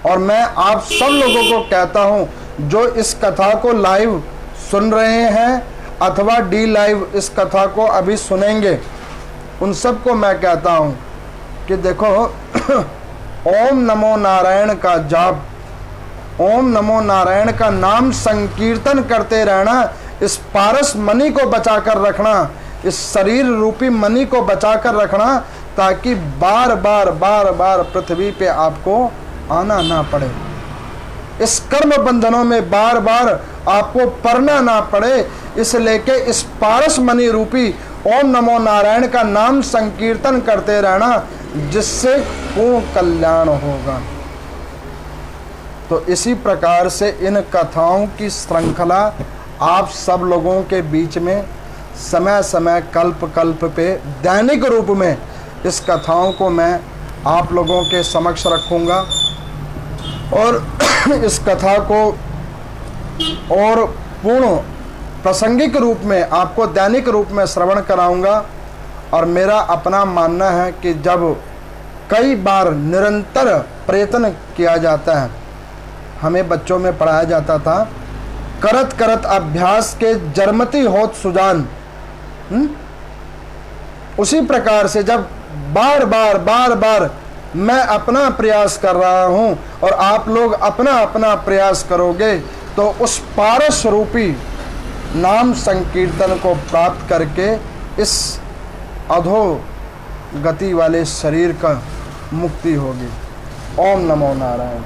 और मैं आप सब लोगों को कहता हूँ जो इस कथा को लाइव सुन रहे हैं अथवा डी लाइव इस कथा को अभी सुनेंगे, उन सबको मैं कहता हूँ कि देखो ओम नमो नारायण का जाप, ओम नमो नारायण का नाम संकीर्तन करते रहना, इस पारस मणि को बचा कर रखना, इस शरीर रूपी मणि को बचा कर रखना, ताकि बार बार बार बार पृथ्वी पे आपको आना ना पड़े, इस कर्म बंधनों में बार बार आपको पड़ना ना पड़े। इसलिए कि इस पारस मणि रूपी ओम नमो नारायण का नाम संकीर्तन करते रहना, जिससे पूर्ण कल्याण होगा। तो इसी प्रकार से इन कथाओं की श्रृंखला आप सब लोगों के बीच में समय समय कल्प कल्प पे दैनिक रूप में इस कथाओं को मैं आप लोगों के समक्ष रखूँगा और इस कथा को और पूर्ण प्रासंगिक रूप में आपको दैनिक रूप में श्रवण कराऊंगा। और मेरा अपना मानना है कि जब कई बार निरंतर प्रयत्न किया जाता है, हमें बच्चों में पढ़ाया जाता था करत करत अभ्यास के जरमती होत सुजान, उसी प्रकार से जब बार बार बार बार मैं अपना प्रयास कर रहा हूं और आप लोग अपना अपना प्रयास करोगे तो उस पारस रूपी नाम संकीर्तन को प्राप्त करके इस अधो गति वाले शरीर का मुक्ति होगी। ओम नमो नारायण।